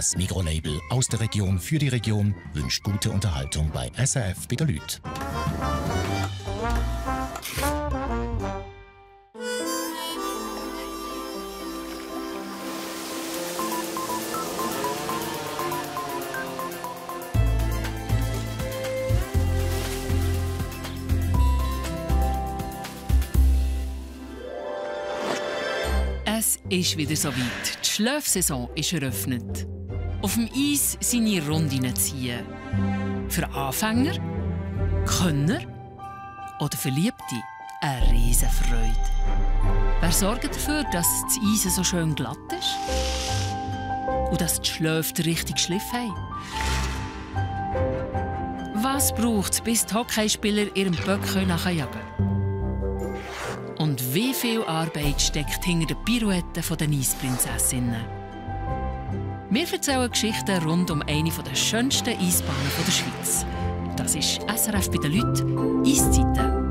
Das Migros-Label aus der Region für die Region wünscht gute Unterhaltung bei SRF bei den Leuten. Es ist wieder soweit. Die Schlafsaison ist eröffnet. Auf dem Eis seine Rundinnen ziehen. Für Anfänger, Könner oder Verliebte eine Riesenfreude. Wer sorgt dafür, dass das Eis so schön glatt ist? Und dass die Schläfe richtig Schliff haben? Was braucht es, bis die Hockeyspieler ihrem Böck nachjagen können? Und wie viel Arbeit steckt hinter den Pirouetten der Eisprinzessinnen? Wir erzählen Geschichten rund um eine der schönsten Eisbahnen der Schweiz. Das ist SRF bei den Leuten, Eiszeiten.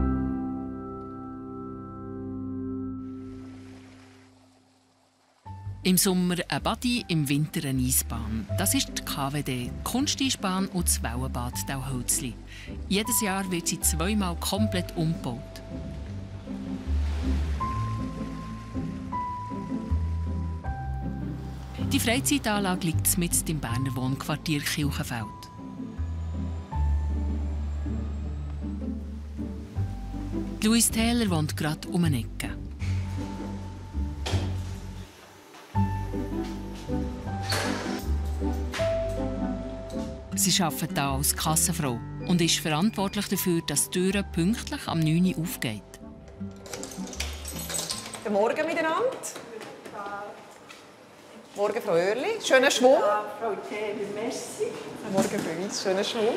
Im Sommer ein Badi, im Winter eine Eisbahn. Das ist die KWD, die Kunsteisbahn und das Wellenbad Dalhölzli. Jedes Jahr wird sie zweimal komplett umgebaut. Die Freizeitanlage liegt mitten im Berner Wohnquartier Kilchenfeld. Louise Taylor wohnt gerade um eine Ecke. Sie arbeitet hier als Kassenfrau und ist verantwortlich dafür, dass die Tür pünktlich am 9 Uhr aufgeht. Guten Morgen miteinander. Morgen, Frau Oerli. Schönen Schwung. Ja, Frau Taylor, merci. Morgen bei uns. Schönen Schwung.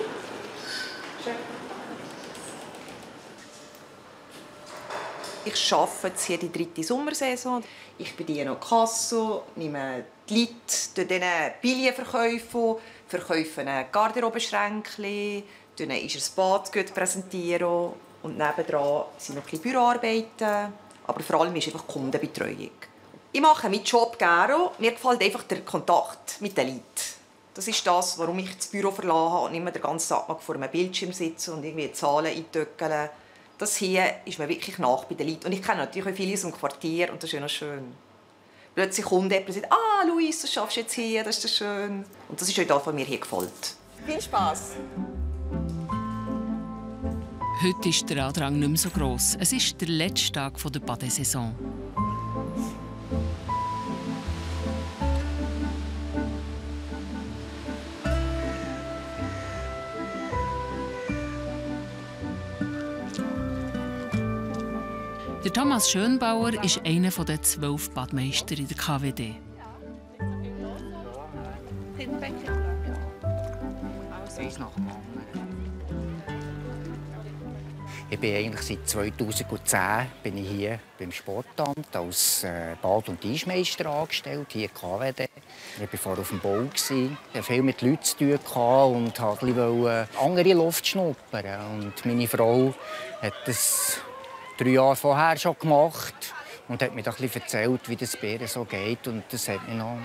Ich arbeite jetzt hier die 3. Sommersaison. Ich bediene noch die Kasse, nehme die Leute, denen Billien verkaufen, verkaufe ein Garderobenschränkchen, ist ein Badgut präsentieren und nebendran sind noch ein bisschen Büroarbeiten. Aber vor allem ist einfach Kundenbetreuung. Ich mache meinen Job gerne. Mir gefällt einfach der Kontakt mit den Leuten. Das ist das, warum ich das Büro verlassen habe und nicht mehr den ganzen Tag vor einem Bildschirm sitze und irgendwie Zahlen eintöckeln. Das hier ist mir wirklich nach bei den Leuten. Und ich kenne natürlich auch viele aus dem Quartier und das ist ja noch schön. Plötzlich kommt jemand und sagt, «Ah, Luis, das schaffst du jetzt hier, das ist schön.» Und das ist auch das, was mir hier gefällt. Viel Spass! Heute ist der Andrang nicht mehr so gross. Es ist der letzte Tag der Badesaison. Der Thomas Schönbauer ist einer der 12 Badmeister in der KWD. Ich bin eigentlich seit 2010 bin ich hier beim Sportamt als Bad- und Eismeister angestellt, hier in KWD. Ich war vorher auf dem Bau, hatte viel mit Leuten zu tun und wollte andere Luft schnuppern. Und meine Frau hat das 3 Jahre vorher schon gemacht und hat mir da erzählt, wie das Bären so geht. Und das hat mich noch,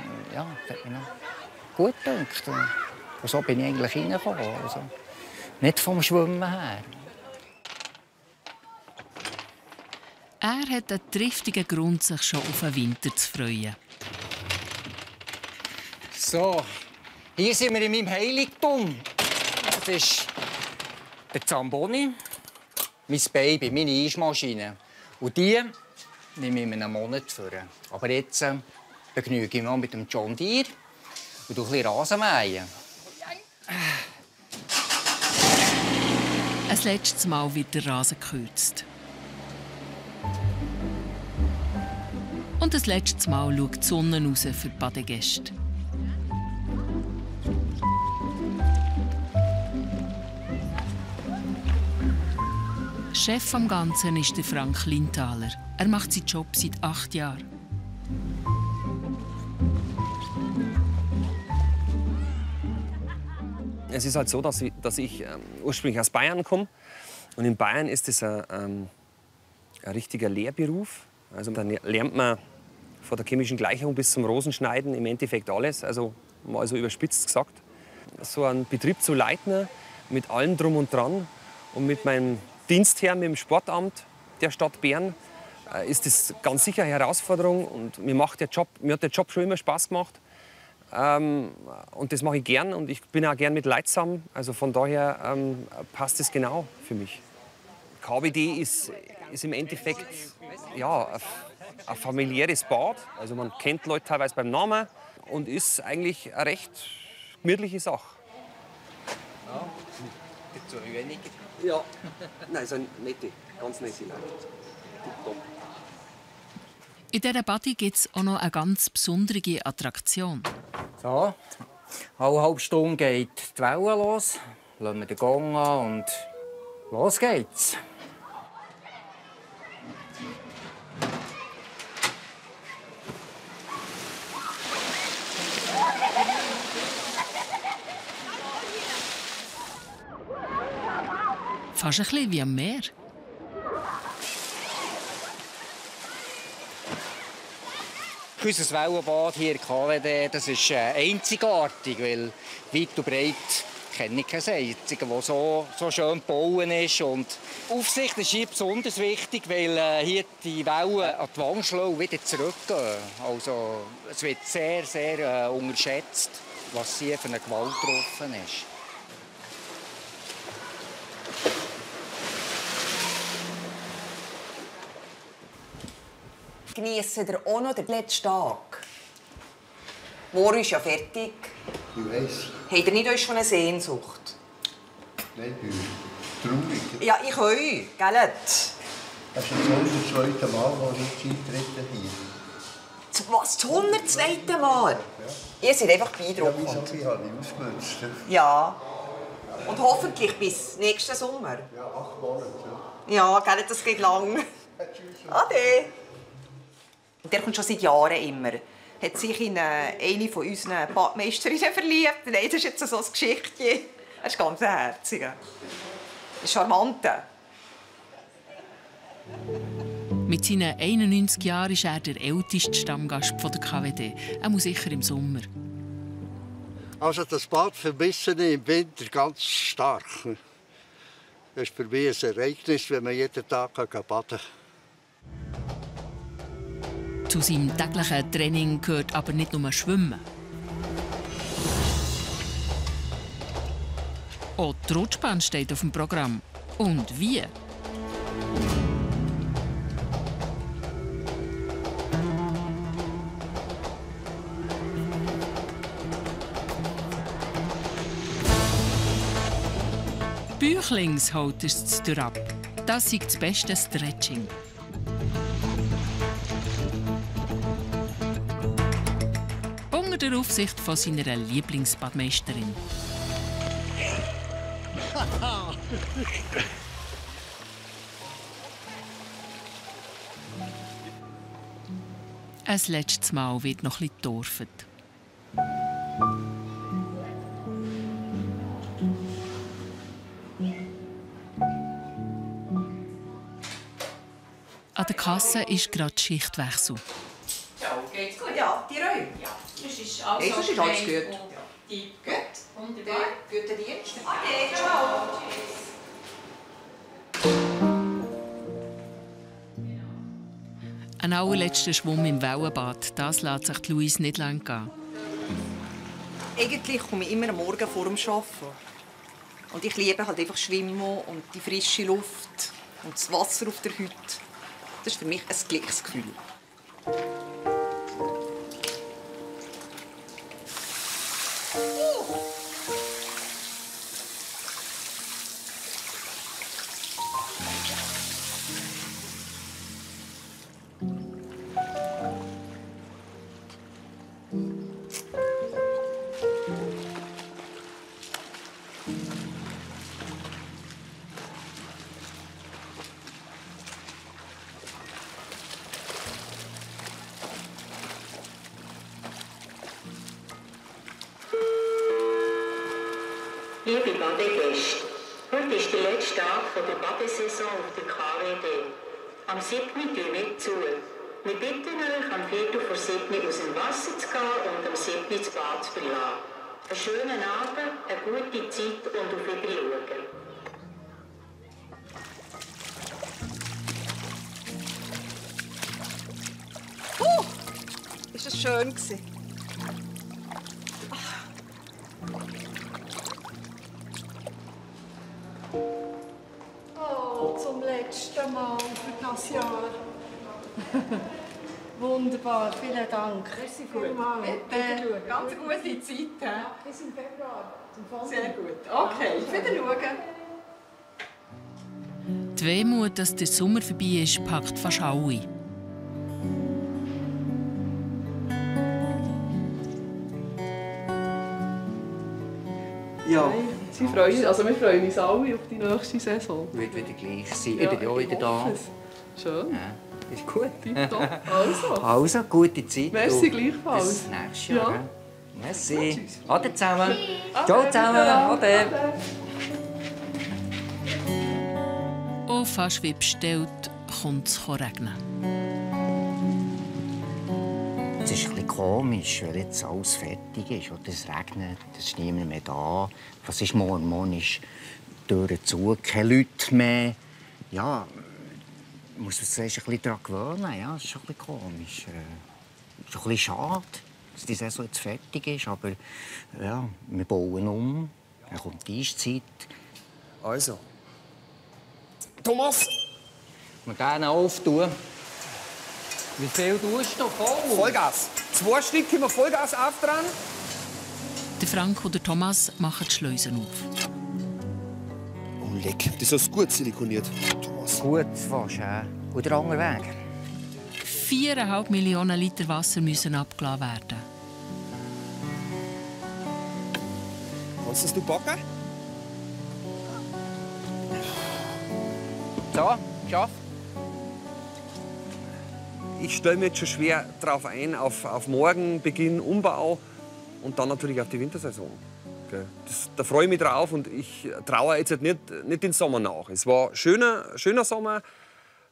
gut gedacht. Und so bin ich eigentlich reingekommen. Also, nicht vom Schwimmen her. Er hat einen triftigen Grund, sich schon auf den Winter zu freuen. So, hier sind wir in meinem Heiligtum. Das ist der Zamboni, mein Baby, meine Eismaschine. Und die nehme ich in einem Monat vor. Aber jetzt begnüge ich mich noch mit dem John Deere und ein bisschen Rasen mähen. Ein letztes Mal wird der Rasen gekürzt. Und das letzte Mal schaut die Sonne raus für die Badegäste. Chef am Ganzen ist der Frank Lindthaler. Er macht seinen Job seit 8 Jahren. Es ist halt so, dass ich ursprünglich aus Bayern komme. Und in Bayern ist es ein richtiger Lehrberuf. Also dann lernt man von der chemischen Gleichung bis zum Rosenschneiden im Endeffekt alles. Also mal so überspitzt gesagt. So einen Betrieb zu leiten, mit allem Drum und Dran und mit meinem Dienstherrn, mit dem Sportamt der Stadt Bern, ist das ganz sicher eine Herausforderung. Und mir hat der Job schon immer Spaß gemacht. Und das mache ich gern und ich bin auch gern mit Leuten zusammen. Also von daher passt es genau für mich. KWD ist im Endeffekt ja, ein familiäres Bad. Also man kennt Leute teilweise beim Namen und ist eigentlich eine recht gemütliche Sache. Ja, zu weniger. Ja, nein, so nette, ganz nette Leute. Tipptopp. In dieser Body gibt es auch noch eine ganz besondere Attraktion. So, alle halbe Stunde geht die Welle los. Lassen wir den Gong an und los geht's. Fast ein bisschen wie am Meer. Unser Wellenbad hier in KWD, das ist einzigartig, weil weit und breit kenne ich kein einziges, das so schön gebaut ist. Und die Aufsicht ist hier besonders wichtig, weil hier die Wellen an die Wand schlagen und wieder zurückgehen. Also es wird sehr, sehr unterschätzt, was hier für eine Gewalt getroffen ist. Geniessen ihr auch noch den letzten Tag? Morgen ist ja fertig. Ich weiss. Habt ihr nicht euch schon eine Sehnsucht? Nein, ich bin traurig. Ja, ich euch, gell? Das ist jetzt das zweite Mal, wo ich eintrete hier. Was, das 102. Mal? Ja. Ihr seid einfach Ja, beeindruckend. wieso? Ich habe ihn ausgenutzt. Ja. Und hoffentlich bis nächsten Sommer. Ja, 8 Monate. Ja, gell, das geht lang. Ade. Und der kommt schon seit Jahren immer. Hat sich in eine von unseren Badmeisterinnen verliebt. Nein, das ist jetzt so ein Geschichtchen. Er ist ganz herzig. Ein charmanter. Mit seinen 91 Jahren ist er der älteste Stammgast der KWD. Er muss sicher im Sommer. Also das Bad vermisse ich im Winter ganz stark. Das ist für mich ein Ereignis, wenn man jeden Tag baden kann. Zu seinem täglichen Training gehört aber nicht nur Schwimmen. Auch die Rutschbahn steht auf dem Programm. Und wie? Büchlings haut es durch ab. Das ist das beste Stretching. Unter der Aufsicht von seiner Lieblingsbadmeisterin. Ein letztes Mal wird noch etwas gedurft. An der Kasse ist gerade Schichtwechsel. Ja, geht's gut? Ja, die Räume? Ja. Das ist alles, Hey, sonst ist alles gut. Gut. Wunderbar. Guten Dienst. Ade, ciao. Ein allerletzter Schwumm im Wellenbad, das lässt sich Louise nicht lang gehen. Eigentlich komme ich immer am Morgen vor dem Arbeiten. Und ich liebe halt einfach Schwimmen und die frische Luft und das Wasser auf der Haut. Das ist für mich ein Glücksgefühl. Liebe Badegäste, heute ist der letzte Tag der Badesaison auf der KWD. Am 7. gehen wir zu. Wir bitten euch, am 6:15 aus dem Wasser zu gehen und am 7 das Bad zu verlassen. Einen schönen Abend, eine gute Zeit und auf Wiedersehen. Ist das schön gewesen? Oh, zum letzten Mal für das Jahr. Wunderbar, vielen Dank. Merci vielmals. Bitte. Ganz eine gute Zeit. Ja, bis im Februar. Zum Folgen. Sehr gut. Okay, wieder schauen. Die Wehmut, dass der Sommer vorbei ist, packt fast alle. Ja. Sie freuen, also wir freuen uns alle auf die nächste Saison. Wird wieder gleich sein. Ich bin ja auch wieder da. Schön. Ja, ist gut. Tipptopp. Also. Also, gute Zeit. Merci du. gleichfalls. Bis nächstes Jahr. Ja. Ja. Merci. Ade zusammen. Ciao zusammen. Ade. Und fast wie bestellt, kommt es regnen. Es ist ein bisschen komisch, weil jetzt alles fertig ist. Oder es regnet, es ist niemand mehr da. Was ist morgen? Morgen ist die Tür zu, keine Leute mehr. Ja, ich muss mich zuerst ein bisschen daran gewöhnen. Ja, es ist ein bisschen komisch. Es ist ein bisschen schade, dass die Saison jetzt fertig ist. Aber ja, wir bauen um. Dann kommt die Eiszeit. Also. Thomas! Wir gehen auftun. Wie viel tust du? Voll? Vollgas. 2 Stück können wir Vollgas aufdrehen. Der Frank und der Thomas machen die Schleusen auf. Oh, leck. Das ist gut silikoniert, Thomas. Gut, fast. Und der andere Weg? 4,5 Millionen Liter Wasser müssen abgelassen werden. Kannst du das packen? So, geschafft. Ich stelle mich jetzt schon schwer darauf ein, auf morgen, Beginn, Umbau und dann natürlich auf die Wintersaison. Okay. Da freue ich mich drauf und ich traue jetzt nicht den Sommer nach. Es war ein schöner Sommer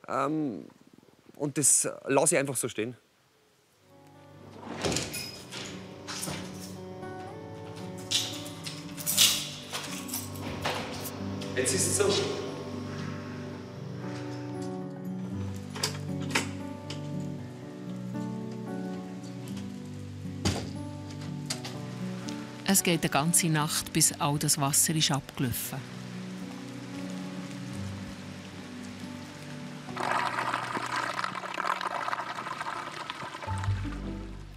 und das lasse ich einfach so stehen. Jetzt ist es so. Es geht eine ganze Nacht, bis all das Wasser ist abgelaufen.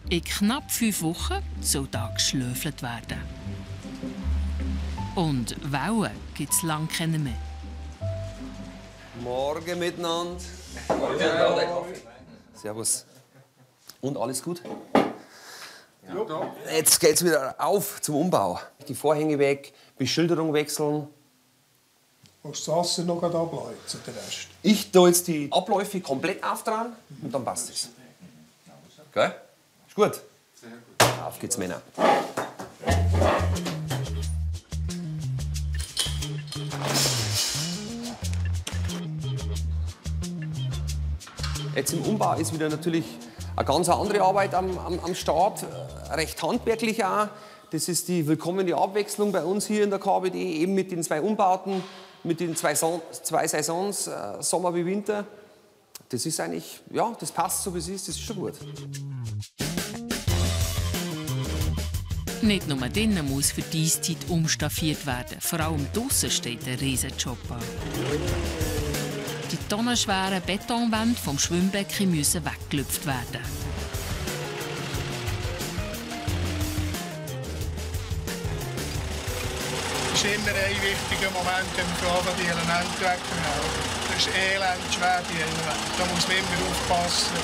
In knapp 5 Wochen soll da geschlöfelt werden. Und Wellen gibt es lange keine mehr. Morgen miteinander. Servus. Und alles gut? Jetzt geht's wieder auf zum Umbau. Die Vorhänge weg, Beschilderung wechseln. Musst du das Wasser noch ableiten, den Rest? Ich tue jetzt die Abläufe komplett auftragen und dann passt es. Gell? Ist gut? Sehr gut. Auf geht's, Männer. Jetzt im Umbau ist wieder natürlich eine ganz andere Arbeit am Start, recht handwerklich auch. Das ist die willkommene Abwechslung bei uns hier in der KBD, eben mit den 2 Umbauten, mit den 2 Saisons, Sommer wie Winter. Das ist eigentlich, ja, das passt so wie es ist, das ist schon gut. Nicht nur drinnen muss für die Eiszeit umstaffiert werden. Vor allem draussen steht ein Riesenjob an. Die tonnenschweren Betonwände vom Schwimmbecken müssen weggelüpft werden. Das ist immer ein wichtiger Moment, wenn wir die Elemente wegnehmen. Das ist elend schwer, die Elemente. Da muss man immer aufpassen.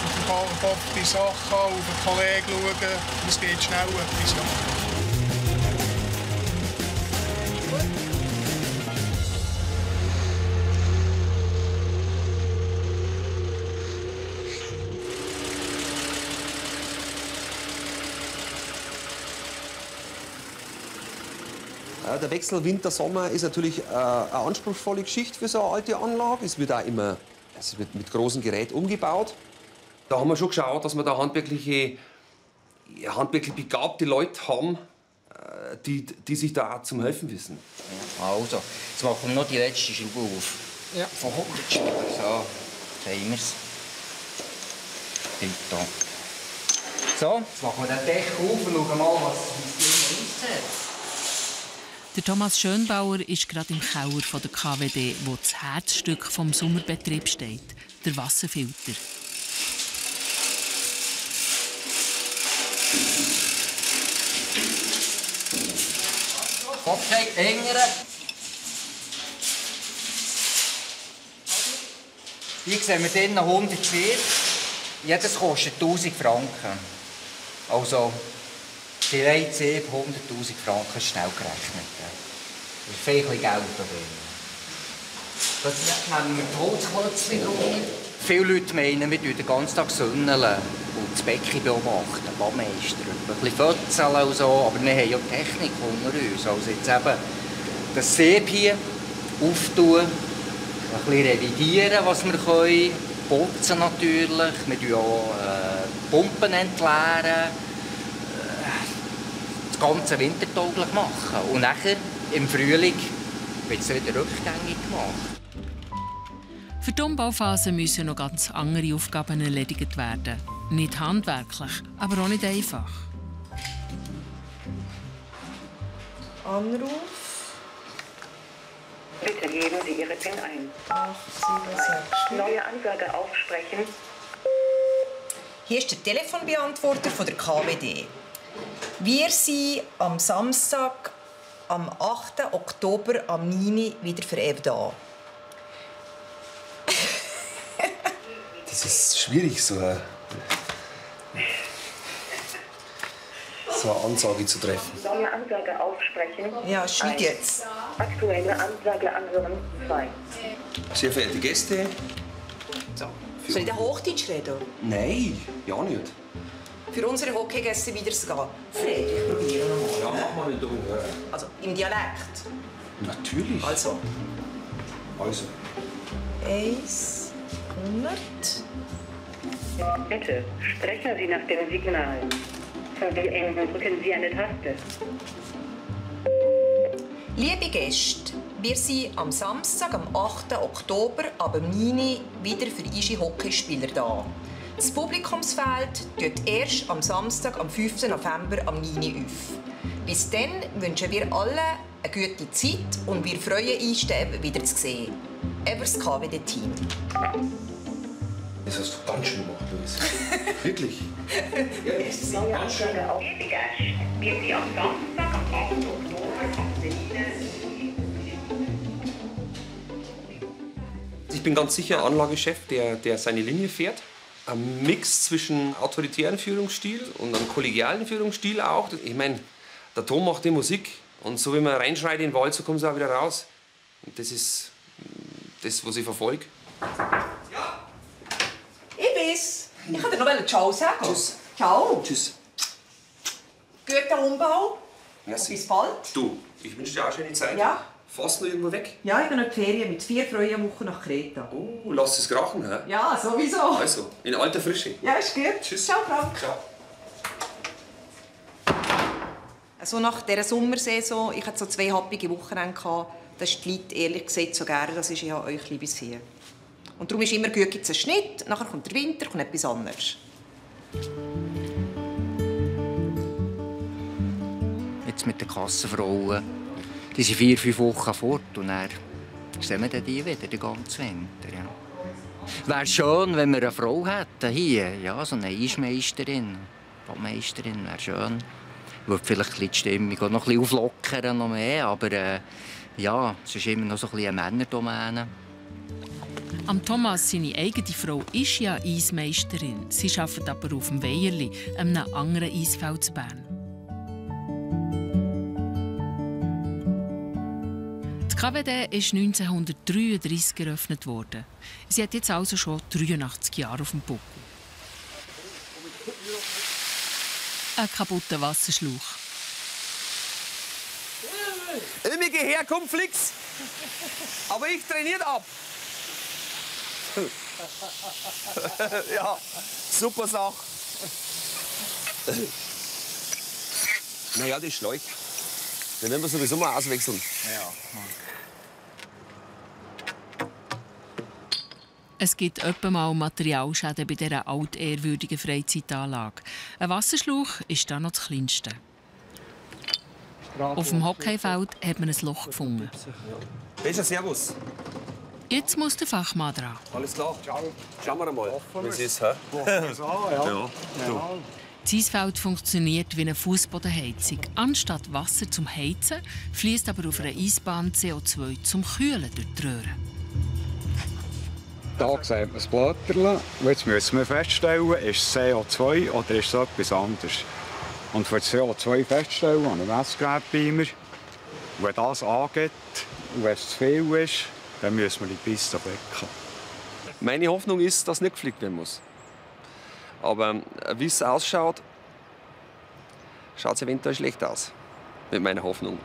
Auf den Kopf die Sachen, auf den Kollegen schauen. Es geht schnell etwas an. Der Wechsel Winter-Sommer ist natürlich eine anspruchsvolle Geschichte für so eine alte Anlage. Es wird auch immer Es wird mit großem Gerät umgebaut. Da haben wir schon geschaut, dass wir da handwerklich begabte Leute haben, die sich da auch zum Helfen wissen. Also, jetzt machen wir noch die letzte Schraube auf. Ja. Von 100 Schraube. So, haben wir es. So, jetzt machen wir den Deckel auf und schauen mal, was es aussieht. Der Thomas Schönbauer ist gerade im Keller der KWD, wo das Herzstück vom Sommerbetrieb steht, der Wasserfilter. Okay, engere. Hier sehen wir drinnen 100 Sieb. Jedes kostet 1000 Franken. Also, die reine Sieb 100'000 Franken, schnell gerechnet. Das ist viel Geld da drin. Das nennen wir die Holzklötzchen drunter. Viele Leute meinen, wir den ganzen Tag sündeln und das Becken beobachten, Badmeister, ein bisschen fötzeln und so, aber wir haben ja Technik unter uns. Also jetzt eben das Sieb hier auftun, ein bisschen revidieren, was wir können, putzen natürlich, wir tun auch Pumpen entleeren, das Ganze wintertauglich machen. Und nachher, im Frühling, wird es wieder rückgängig gemacht. Für die Umbauphase müssen noch ganz andere Aufgaben erledigt werden. Nicht handwerklich, aber auch nicht einfach. Anruf. Bitte geben Sie Ihre PIN ein. 876. Neue Ansage aufsprechen. Hier ist der Telefonbeantworter von der KWD. Wir sind am Samstag, am 8. Oktober, am 9. Uhr wieder für Eve da. Das ist schwierig, so eine Ansage zu treffen. Neue Ansage aufsprechen. Ja, schneid jetzt. Aktuelle Ansage anhören 2. Sehr verehrte Gäste. So. Soll ich den Hochdeutsch reden? Nein, ja nicht. Für unsere Hockeygäste wieder zu gehen. Fred, ich probiere nochmal. Ja, mach mal nicht um. Also im Dialekt. Natürlich. Also. 1, 100. Bitte sprechen Sie nach dem Signal. Zum Beenden drücken Sie eine Taste. Liebe Gäste, wir sind am Samstag, am 8. Oktober, ab 9 Uhr wieder für unsere Hockeyspieler da. Das Publikumsfeld geht erst am Samstag, am 5. November, am 9 Uhr auf. Bis dann wünschen wir allen eine gute Zeit und wir freuen uns, den wieder zu sehen. Eben das KWD-Team. Das hast du ganz schön gemacht, Luis. Wirklich. Ja, neue Ansage aufsprechen. Wir sind am Samstag, am 8. Oktober, am 9. Ich bin ganz sicher ein Anlagechef, der seine Linie fährt. Ein Mix zwischen autoritären Führungsstil und einem kollegialen Führungsstil auch. Ich meine, der Tom macht die Musik und so wie man reinschreit in den Wald, so kommt es auch wieder raus. Und das ist das, was ich verfolge. Ja. Ich bin's. Ich wollte dir noch Ciao sagen. Tschüss. Ciao. Tschüss. Guten Umbau. Merci. Bis bald. Du, ich wünsche dir auch schöne Zeit. Ja. Fährst du noch irgendwo weg? Ja, ich gehe noch in die Ferien mit 4 Ferienwochen nach Kreta. Oh, lass es krachen, hä? Ja, sowieso. Also, in alter Frische. Ja, ist gut. Tschüss. Ciao, Frank. Ciao. Also nach dieser Sommersaison, ich hatte so 2 happige Wochenende. Das ist die Leute ehrlich gesagt so gerne, das ist ja euch liebes Vieh. Und darum ist immer gut, gibt es einen Schnitt, nachher kommt der Winter, kommt etwas anderes. Jetzt mit den Kassenfrauen. Die sind 4-5 Wochen fort und dann sehen wir die wieder den ganzen Winter. Ja. Wäre schön, wenn wir eine Frau hätten hier, ja, so eine Eismeisterin, Badmeisterin, wäre schön. Würde vielleicht die Stimmung auch noch ein bisschen auflockern, noch mehr, aber ja, es ist immer noch so ein bisschen eine Männerdomäne. Am Thomas, seine eigene Frau, ist ja Eismeisterin. Sie arbeitet aber auf dem Weierli, einem anderen Eisfeld zu Bern. Die KWD ist 1933 eröffnet worden. Sie hat jetzt also schon 83 Jahre auf dem Buckel. Ein kaputter Wasserschlauch. Elmige her, komm, Flix! Aber ich trainiere ab! Ja, super Sache. Naja, die Schläuche. Den werden wir sowieso mal auswechseln. Ja. Es gibt öppe mal Materialschäden bei dieser altehrwürdigen Freizeitanlage. Ein Wasserschlauch ist da noch das kleinste. Auf dem Hockeyfeld hat man ein Loch gefunden. Besser, servus. Jetzt muss der Fachmann dran. Alles klar. Schauen wir mal, wie es ist. Ja. Das Eisfeld funktioniert wie eine Fußbodenheizung. Anstatt Wasser zum Heizen fließt aber auf einer Eisbahn CO2 zum Kühlen durch die Röhre. Hier sieht man das Blätterchen. Jetzt müssen wir feststellen, ist es CO2 oder ist es etwas anderes. Und für das CO2 feststellen, an einem Messgerät bei mir. Wenn das angeht und wenn es zu viel ist, dann müssen wir die Piste wecken. Meine Hoffnung ist, dass nicht geflickt werden muss. Aber wie es ausschaut, schaut es eventuell schlecht aus. Mit meiner Hoffnung.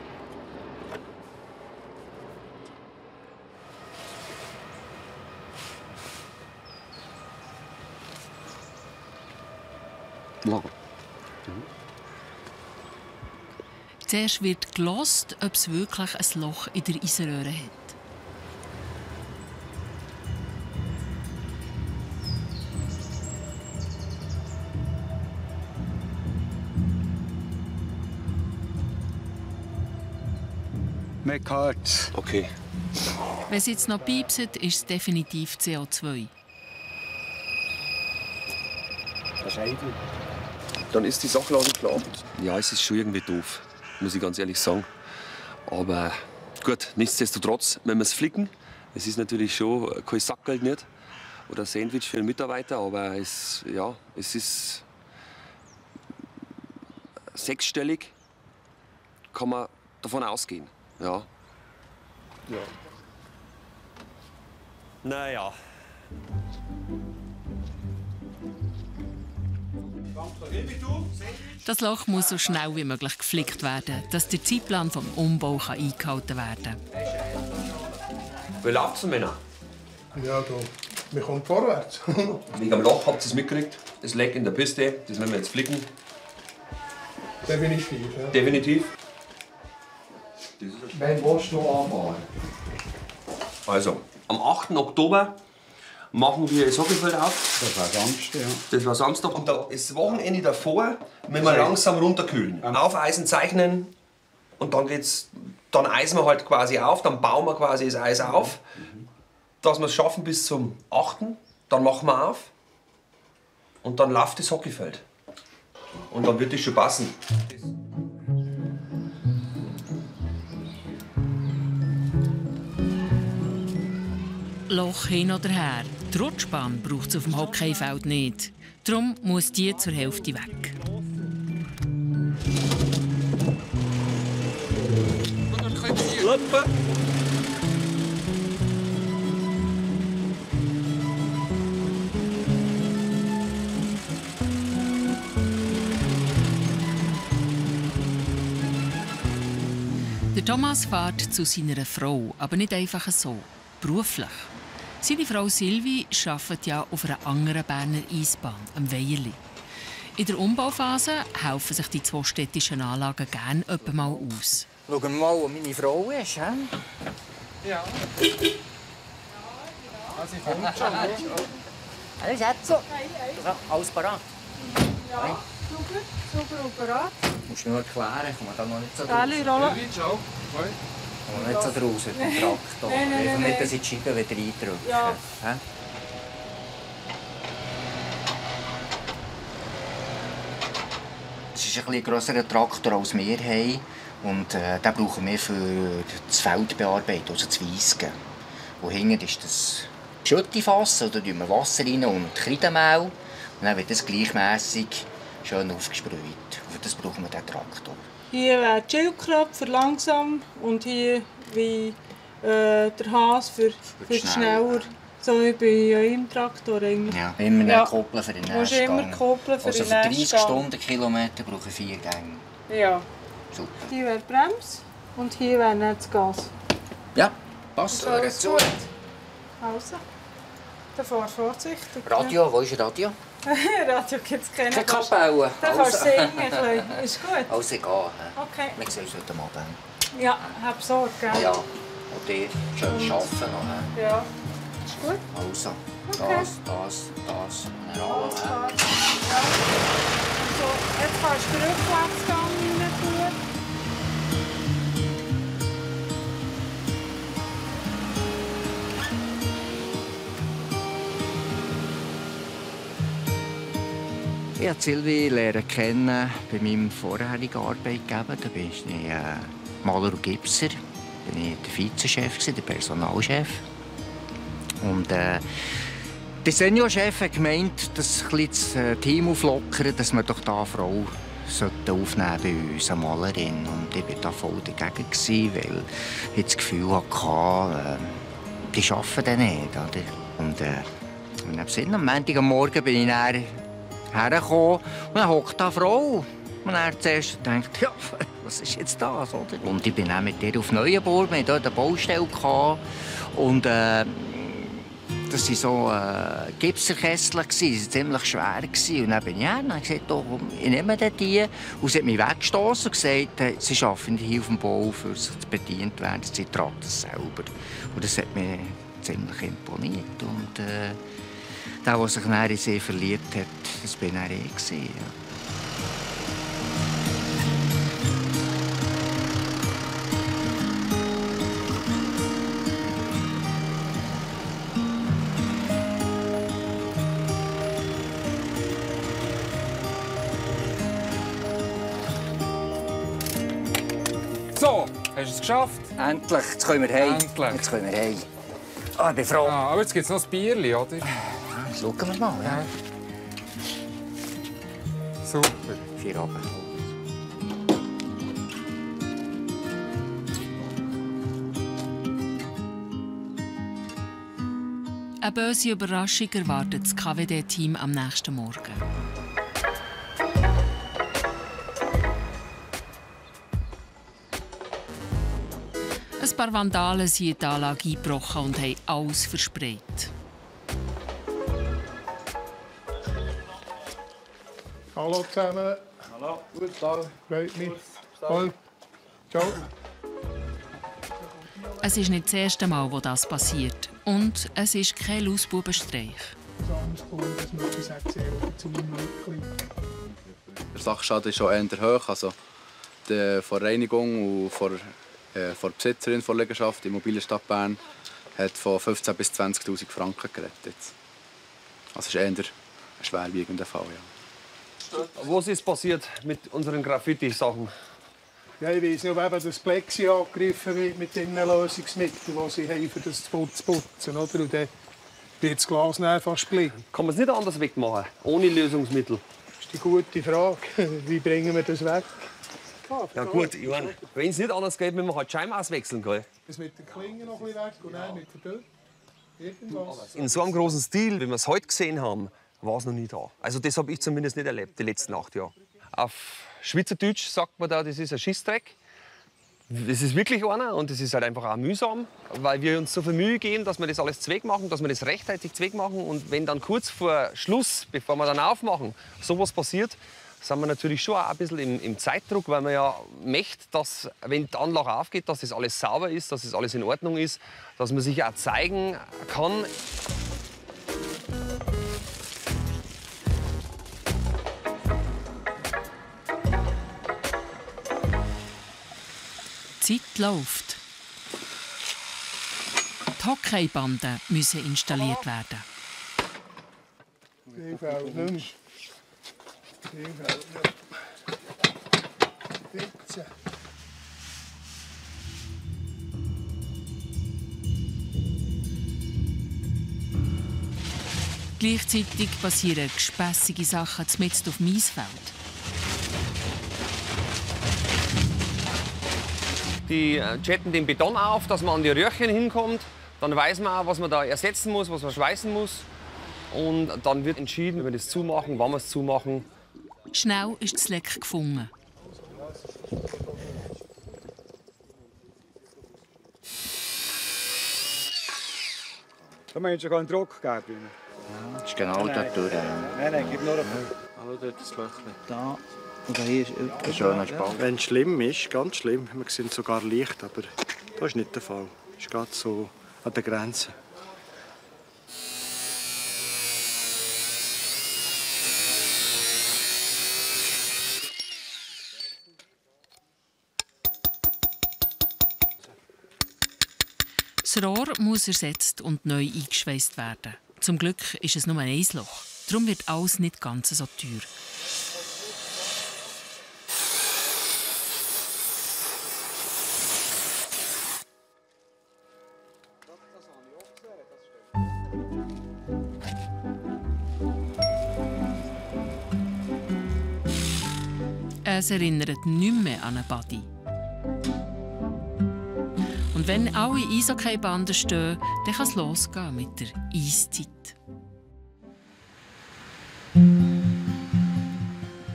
Zuerst wird gelost, ob es wirklich ein Loch in der Eisenröhre hat. Man hört es. Okay. Wenn es jetzt noch piepset, ist es definitiv CO2. Dann ist die Sachlage klar. Ja, es ist schon irgendwie doof, muss ich ganz ehrlich sagen. Aber gut, nichtsdestotrotz, wenn wir es flicken, es ist natürlich schon kein Sackgeld nicht oder ein Sandwich für einen Mitarbeiter, aber es ist sechsstellig, kann man davon ausgehen. Ja. Naja. Das Loch muss so schnell wie möglich geflickt werden, dass der Zeitplan vom Umbau eingehalten werden kann. Wie läuft's, Männer? Ja, wir kommen vorwärts. Wegen am Loch habt ihr es mitgekriegt. Das Leck in der Piste, das werden wir jetzt flicken. Definitiv, ja. Definitiv. Wann willst du anfahren? Also, am 8. Oktober machen wir das Hockeyfeld auf. Das war Samstag, ja. Das war Samstag. Und das Wochenende davor müssen wir langsam runterkühlen. Aufeisen zeichnen und dann eisen wir halt quasi auf, dann bauen wir quasi das Eis auf. Dass wir es schaffen bis zum 8. Dann machen wir auf und dann läuft das Hockeyfeld. Und dann wird es schon passen. Loch hin oder her. Die Rutschbahn braucht es auf dem Hockeyfeld nicht. Darum muss die zur Hälfte weg. Der Thomas fährt zu seiner Frau, aber nicht einfach so, beruflich. Seine Frau Silvi arbeitet ja auf einer anderen Berner Eisbahn, am Weierli. In der Umbauphase helfen sich die zwei städtischen Anlagen gerne öppe mal aus. Schauen wir mal, wo meine Frau ist. He? Ja. Also ich komme schon. Alles jetzt so. Alles parat. Ja, super und parat. Musst du nur erklären, kann man da noch nicht so Alle rollen. Kann man nicht so draus mit dem Traktor. Einfach nicht, dass ich die Scheibe wieder reindrücke. Ja. Das ist ein bisschen grösserer Traktor, als wir haben. Und den brauchen wir für das Feld bearbeiten, also das Weisgen. Und hinten ist das Schüttifass, da tun wir Wasser rein und Kreidemehl. Und dann wird das gleichmässig schön aufgesprüht. Und für das brauchen wir den Traktor. Hier wäre die Schildkröte für langsam und hier wie der Hase für schneller. So wie bei eurem Traktor eigentlich. Ja, immer nicht koppeln für den Musst immer koppeln für also den für 30 Stundenkilometer brauche ich 4 Gänge. Ja. Super. Hier wäre die Bremse und hier wäre nicht das Gas. Ja, passt. Alles gut. Also. Dann fahr vorsichtig. Radio, wo ist Radio? Radio gibt es keine. Keine Kapelle. Dann kannst du singen. Ist gut. Also gehen. Okay. Wir sehen uns heute Abend. Ja, hab Sorge, gell? Ja. Und dir schön arbeiten noch. Ja. Ist gut. Also, Okay. das. Ja. So, jetzt kannst du den Rückwärtsgang rein tun. Ich habe Silvi lernen kennen bei meinem vorherigen Arbeitgeber. Da bin ich Maler und Gipser. Da war ich der Vizechef, der Personalchef. Und der Seniorchef hat gemeint, das Team auflockern, dass wir doch da eine Frau aufnehmen bei uns, eine Malerin. Und ich war da voll dagegen, weil ich das Gefühl hatte, die arbeiten dann nicht. Oder? Und am Montagmorgen bin ich dann hergekommen und dann hockt da eine Frau. Und er zuerst denkt, ja, was ist jetzt das? Oder? Und ich bin dann mit ihr auf Neuenburg, wir hatten dort eine Baustelle. Und das waren so Gipserkessel, die waren ziemlich schwer. Und dann bin ich her und habe gesagt, oh, ich nehme die. Und sie hat mich weggestossen und gesagt, sie arbeiten hier auf dem Bau, für sich bedient werden, sie tragen das selber. Und das hat mich ziemlich imponiert. Und der, der sich dann in sie verliebt hat, das war dann ich. Ja. So, hast du es geschafft? Endlich, jetzt können wir heim. Endlich. Jetzt können wir heim. Ah, ich bin froh. Ja, aber jetzt gibt es noch ein Bierchen, oder? Schauen wir mal. Ja. Super. 4 Abend. Eine böse Überraschung erwartet das KWD-Team am nächsten Morgen. Ein paar Vandalen sind in die Anlage eingebrochen und haben alles versprayt. Hallo zusammen. Hallo. Gut, Tag. Freut mich. Hallo. Ciao. Es ist nicht das erste Mal, wo das passiert. Und es ist kein Lausbubenstreich. Der Sachschaden ist schon eher hoch. Also vor Reinigung und vor der Besitzerin der Liegenschaft, die Immobilienstadt Bern, hat von 15.000 bis 20.000 Franken gerettet. Also ist eher ein schwerwiegender Fall. Ja. Was ist passiert mit unseren Graffiti-Sachen? Ja, ich weiss nicht, ob eben das Plexi angegriffen wird mit den Lösungsmitteln, die sie haben, um das zu putzen. Oder? Und dann wird das Glas fast blind. Kann man es nicht anders wegmachen, ohne Lösungsmittel? Das ist die gute Frage. Wie bringen wir das weg? Ja gut, Johann, wenn es nicht anders geht, müssen wir halt die Scheiben auswechseln. Gell? Das mit den Klingen noch ein bisschen weg und dann mit der Tür. Irgendwas. In so einem großen Stil, wie wir es heute gesehen haben, war es noch nie da. Also das habe ich zumindest nicht erlebt, die letzten 8 Jahre. Auf Schweizerdeutsch sagt man da, das ist ein Schissdreck. Das ist wirklich einer und das ist halt einfach auch mühsam, weil wir uns so viel Mühe geben, dass wir das alles zweck machen, dass wir das rechtzeitig zweck machen. Und wenn dann kurz vor Schluss, bevor wir dann aufmachen, sowas passiert, sind wir natürlich schon auch ein bisschen im Zeitdruck, weil man ja möchte, dass, wenn die Anlage aufgeht, dass das alles sauber ist, dass das alles in Ordnung ist, dass man sich auch zeigen kann. Die Zeit läuft. Die Hockeybanden müssen installiert werden. Die fällt nicht mehr. Die fällt nicht. Jetzt. Gleichzeitig passieren gespässige Sachen mitten auf dem Eisfeld. Die jetten den Beton auf, dass man an die Röhrchen hinkommt. Dann weiß man auch, was man da ersetzen muss, was man schweißen muss. Und dann wird entschieden, wenn wir das zumachen, wann wir es zumachen. Schnell ist das Leck gefunden. Da meinst du, einen Druck geben? Das ist genau da durch. Nein, gib nur einen. Hallo, dort das Löchchen. Da. Und hier ist ein schöner Spalt. Wenn es schlimm ist, ganz schlimm, wir sehen sogar Licht, aber das ist nicht der Fall. Es ist gerade so an der Grenze. Das Rohr muss ersetzt und neu eingeschweißt werden. Zum Glück ist es nur ein Loch. Darum wird alles nicht ganz so teuer. Es erinnert nicht mehr an einen Buddy. Und wenn alle Eishockeybanden stehen, dann kann es losgehen mit der Eiszeit.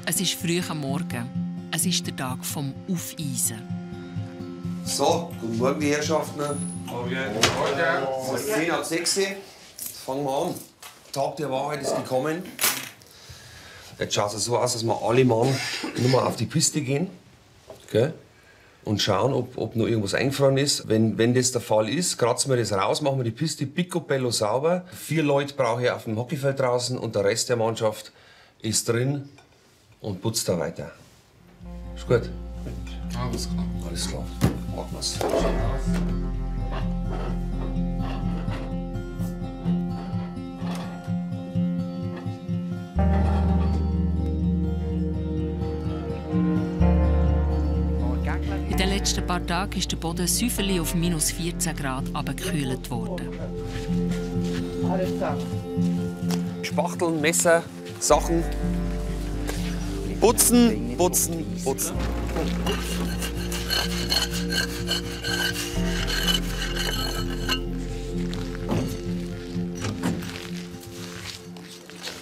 Es ist früh am Morgen. Es ist der Tag vom Aufeisen. So, guten Morgen, die Herrschaften. Morgen. Es ist 10 ab 6 Uhr. Fangen wir an. Der Tag der Wahrheit ist gekommen. Jetzt schaut es so aus, dass wir alle Mann nur mal auf die Piste gehen. Okay? Und schauen, ob noch irgendwas eingefroren ist. Wenn das der Fall ist, kratzen wir das raus, machen wir die Piste picobello sauber. 4 Leute brauche ich auf dem Hockeyfeld draußen und der Rest der Mannschaft ist drin und putzt da weiter. Ist gut? Alles klar. Alles klar. Machen wir's. In den letzten paar Tagen ist der Boden säuferlich auf minus 14 Grad abgekühlt worden. Spachteln, Messer, Sachen. Putzen, putzen, putzen.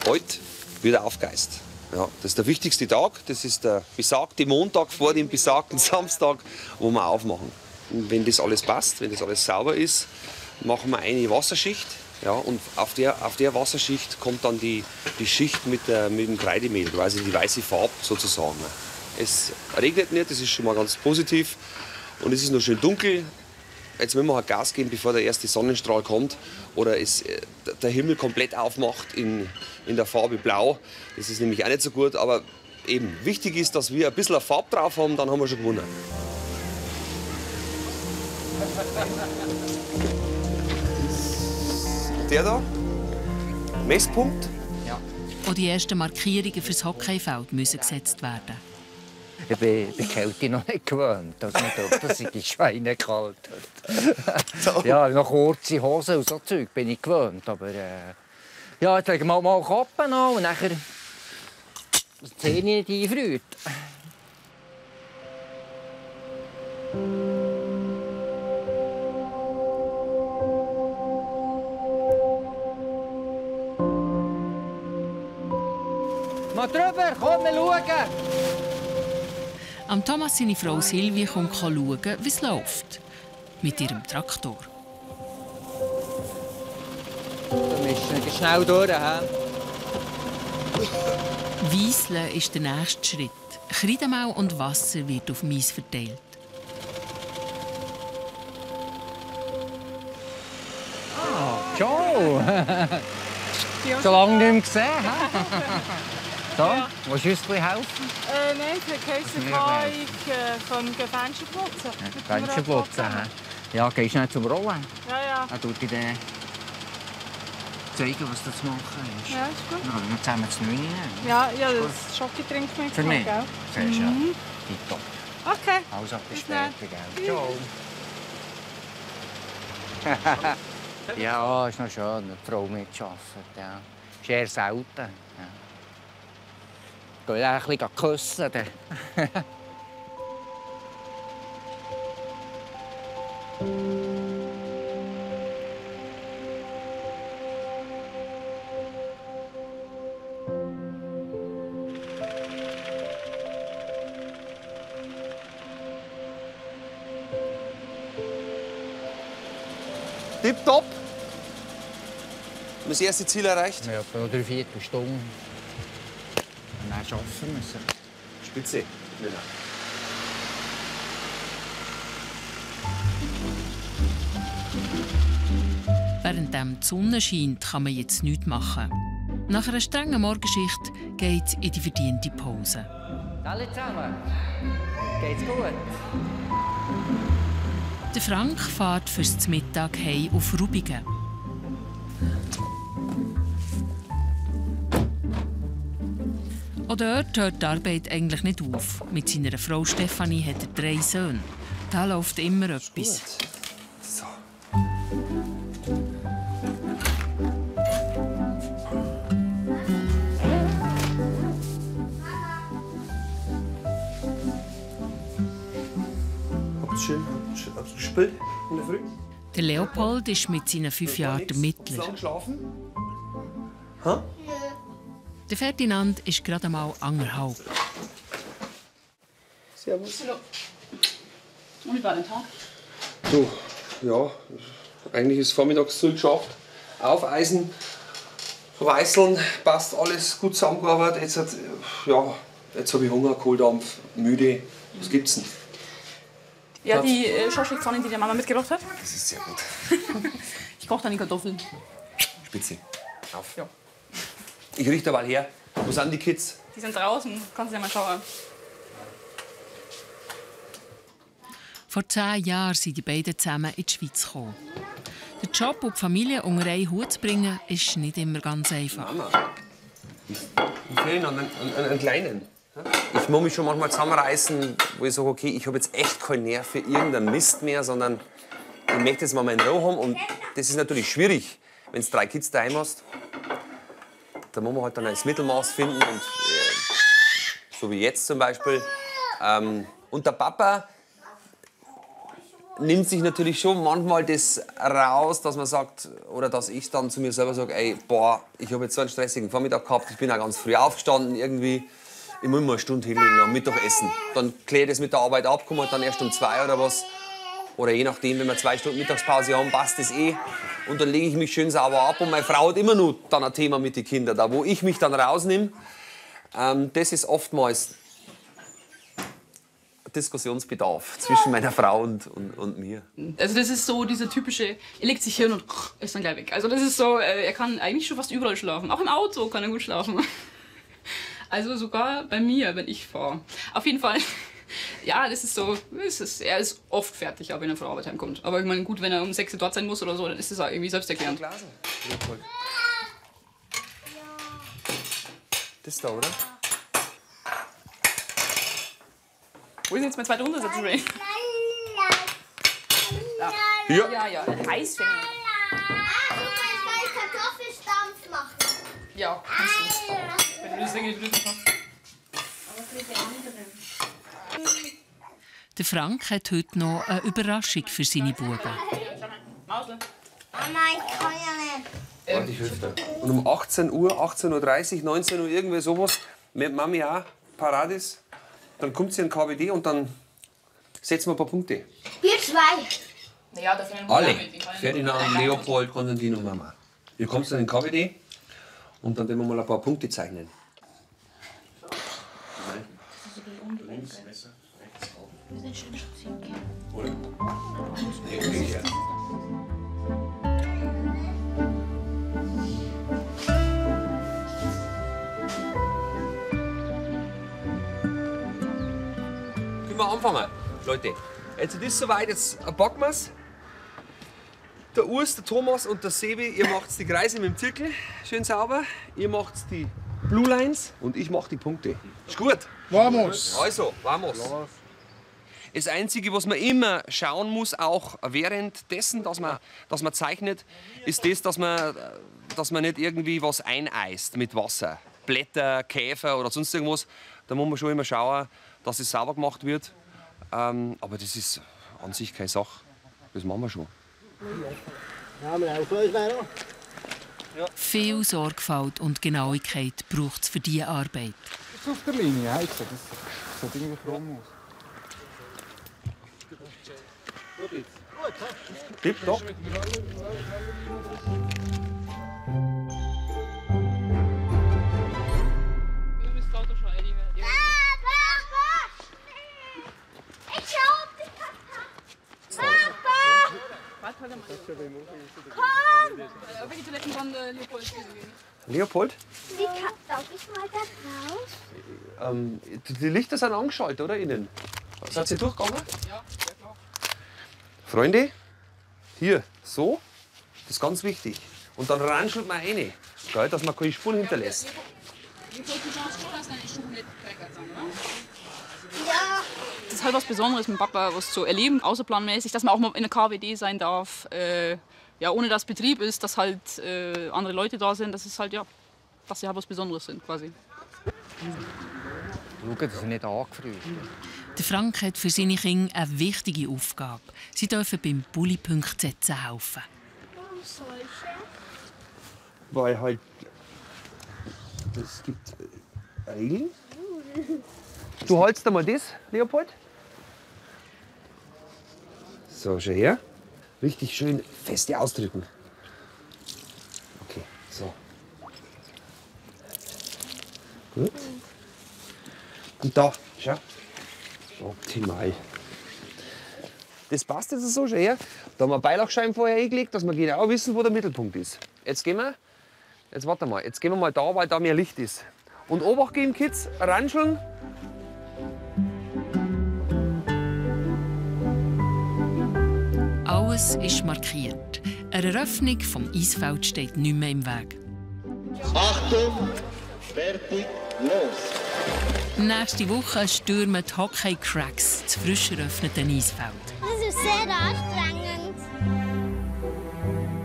Heute wird aufgegeist. Ja, das ist der wichtigste Tag. Das ist der besagte Montag vor dem besagten Samstag, wo wir aufmachen. Und wenn das alles passt, wenn das alles sauber ist, machen wir eine Wasserschicht. Ja, und auf der Wasserschicht kommt dann die Schicht mit dem Kreidemehl, quasi die weiße Farbe sozusagen. Es regnet nicht, das ist schon mal ganz positiv. Und es ist noch schön dunkel. Jetzt müssen wir halt Gas geben, bevor der erste Sonnenstrahl kommt oder der Himmel komplett aufmacht in der Farbe Blau. Das ist nämlich auch nicht so gut, aber eben wichtig ist, dass wir ein bisschen Farbe drauf haben, dann haben wir schon gewonnen. Der da, Messpunkt. Ja. Auch die ersten Markierungen fürs Hockeyfeld müssen gesetzt werden. Ich bin die Kälte noch nicht gewöhnt. Also nicht, dass ich die Schweine kalt hat. Ja, noch kurze Hosen und so Zeug bin ich gewöhnt. Aber ja, jetzt legen wir mal Kappen an und nachher die Zähne nicht einfriert. Mal drüber, komm, wir schauen! Am Thomas seine Frau Silvia kommt schauen, wie es läuft. Mit ihrem Traktor. Da müssen wir schnell durch. Weisseln ist der nächste Schritt. Kreidemehl und Wasser wird auf Mais verteilt. Ah, Joe! So lange nicht mehr gesehen. So, ja. Willst du uns ein helfen? Nein, ich kann Fenster putzen. Fenster putzen? Ja, gehst du nicht zum Rollen? Ja. Dann tue ich dir zeigen, was da zu machen ist. Ja, ist gut. Dann können wir zusammen zu 9 nehmen. Ja, das Schokotrink mitgenommen. Für mich? Gell? Sehr schön. Tipptopp. Okay. Also, bis später, gell? Ciao. Ja, ist noch schön, eine Frau mitarbeitet. Ja. Ist eher selten. Ja. Geh ein bisschen küssen. Tipptopp. das erste Ziel erreicht? Ja, etwa 3/4 Stunde. Und dann arbeiten müssen. Spitze. Genau. Während die Sonne scheint, kann man jetzt nichts machen. Nach einer strengen Morgenschicht geht es in die verdiente Pause. Alle zusammen. Geht's gut? Der Frank fährt fürs Mittag heim auf Rubigen. Auch dort hört die Arbeit eigentlich nicht auf. Mit seiner Frau Stefanie hat er 3 Söhne. Da läuft immer etwas. So. Habt ihr gespielt in der Früh? Der Leopold ist mit seinen 5 Jahren der Mittler. Geschlafen? Ha? Der Ferdinand ist gerade einmal 1,5. Servus. Hallo. Und wie war dein Tag? Du, ja, eigentlich ist vormittags viel geschafft. Aufeisen, weißeln, passt alles gut zusammengearbeitet. Jetzt habe ich Hunger, Kohldampf, müde. Was gibt's denn? Ja, die Schorschlickpfanne, die Mama mitgebracht hat. Das ist sehr gut. Ich koche dann die Kartoffeln. Spitze. Auf. Ja. Ich richte mal her. Wo sind die Kids? Die sind draußen. Kannst du ja mal schauen. Vor 10 Jahren sind die beiden zusammen in die Schweiz gekommen. Der Job und die Familie unter einen Hut zu bringen, ist nicht immer ganz einfach. Mama. Ich fehlen an einen kleinen. Ich muss mich schon manchmal zusammenreißen, wo ich sage, okay, ich habe jetzt echt keinen Nerv für irgendeinen Mist mehr, sondern ich möchte jetzt mal meinen Ruhe haben. Und das ist natürlich schwierig, wenn du 3 Kids daheim hast. Da muss man halt dann ein Mittelmaß finden. Und, so wie jetzt zum Beispiel. Und der Papa nimmt sich natürlich schon manchmal das raus, dass man sagt, oder dass ich dann zu mir selber sage, ey, boah, ich habe jetzt so einen stressigen Vormittag gehabt, ich bin auch ganz früh aufgestanden irgendwie. Ich muss mal eine Stunde hinlegen am Mittagessen. Dann kläre ich das mit der Arbeit ab, komme halt dann erst um 2 oder was. Oder je nachdem, wenn wir 2 Stunden Mittagspause haben, passt das eh. Und dann lege ich mich schön sauber ab. Und meine Frau hat immer noch dann ein Thema mit den Kindern. Da, wo ich mich dann rausnehme, das ist oftmals Diskussionsbedarf zwischen meiner Frau und mir. Also das ist so dieser typische, er legt sich hin und ist dann gleich weg. Also das ist so, er kann eigentlich schon fast überall schlafen. Auch im Auto kann er gut schlafen. Also sogar bei mir, wenn ich fahre. Auf jeden Fall, ja, das ist so, er ist oft fertig, auch wenn er von der Arbeit heimkommt. Aber ich meine, gut, wenn er um 6 Uhr dort sein muss oder so, dann ist das auch irgendwie selbsterklärend. Das da, oder? Wo ist jetzt mein zweiter Untersatz, Ray? Ja. Ja, heiß finde ich. Kartoffelstampf machen. Ja, kannst du. Wenn du das irgendwie bedürftig hast. Aber für die anderen. Der Frank hat heute noch eine Überraschung für seine Buben. Mausle. Oh nein, ich kann ja nicht. Die Hüfte. Und um 18 Uhr, 18.30 Uhr, 19 Uhr, irgendwie sowas, wenn Mami auch parat ist, dann kommt sie in den KWD und dann setzen wir ein paar Punkte. Wir 2. Naja, da fehlen Alle. Ferdinand, Leopold, Konstantin und Mama. Ihr kommt dann in den KWD und dann werden wir mal ein paar Punkte zeichnen. Können wir anfangen, Leute? Jetzt ist es soweit, jetzt packen wir es. Der Urs, der Thomas und der Sebi, ihr macht die Kreise mit dem Zirkel, schön sauber. Ihr macht die Blue Lines und ich mache die Punkte. Ist gut? Vamos! Also, vamos. Das Einzige, was man immer schauen muss, auch währenddessen, dass man zeichnet, ist das, dass man nicht irgendwie was eineist mit Wasser. Blätter, Käfer oder sonst irgendwas. Da muss man schon immer schauen, dass es sauber gemacht wird. Aber das ist an sich keine Sache. Das machen wir schon. Viel Sorgfalt und Genauigkeit braucht es für diese Arbeit. Das ist auf der Linie, das sieht irgendwie krumm aus. Tipptopp. Welche Toiletten von Leopold? Leopold? Wie darf ich mal da raus? Die Lichter sind angeschaltet, oder? Innen. Seid ihr durchgegangen? Ja, klar. Freunde, hier, so. Das ist ganz wichtig. Und dann ranschelt man rein, gell, dass man keine Spuren hinterlässt. Ja. Das ist halt was Besonderes mit Papa, was zu erleben, außerplanmäßig, dass man auch mal in der KWD sein darf. Ja, ohne dass Betrieb ist, dass halt andere Leute da sind, das ist halt, ja, dass sie halt was Besonderes sind quasi. Schauen, dass sie nicht angefriert. Der Frank hat für seine Kinder eine wichtige Aufgabe. Sie dürfen beim Bulli-Punkt setzen helfen. Warum solche? Weil halt es gibt Regeln. Du holst mal das, Leopold. So, schau her. Richtig schön feste ausdrücken. Okay, so. Gut. Und da, schau. Optimal. Das passt jetzt so, schau her. Da haben wir Beilagscheiben vorher eingelegt, dass wir genau wissen, wo der Mittelpunkt ist. Jetzt gehen wir, jetzt warte mal, jetzt gehen wir mal da, weil da mehr Licht ist. Und Obacht geben, Kids, ranscheln. Alles ist markiert. Eine Eröffnung vom Eisfeld steht nicht mehr im Weg. Achtung, fertig, los! Nächste Woche stürmen die Hockey-Cracks das frisch eröffnete Eisfeld. Das ist sehr anstrengend.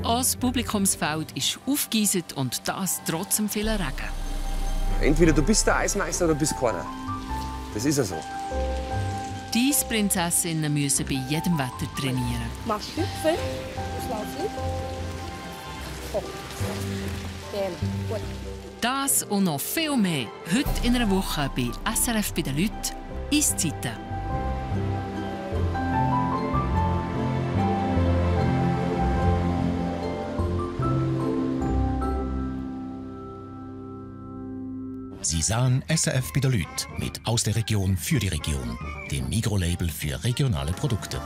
Auch das Publikumsfeld ist aufgeeist und das trotz dem vielen Regen. Entweder du bist der Eismeister oder du bist keiner. Das ist ja so. Die Eisprinzessinnen müssen bei jedem Wetter trainieren. Machst du Hüpfen? Das läuft nicht. Oh. Gut. Das und noch viel mehr heute in einer Woche bei SRF bei den Leuten. Eiszeiten. Sie sahen SRF bei den Leuten mit «Aus der Region für die Region», dem Migros-Label für regionale Produkte.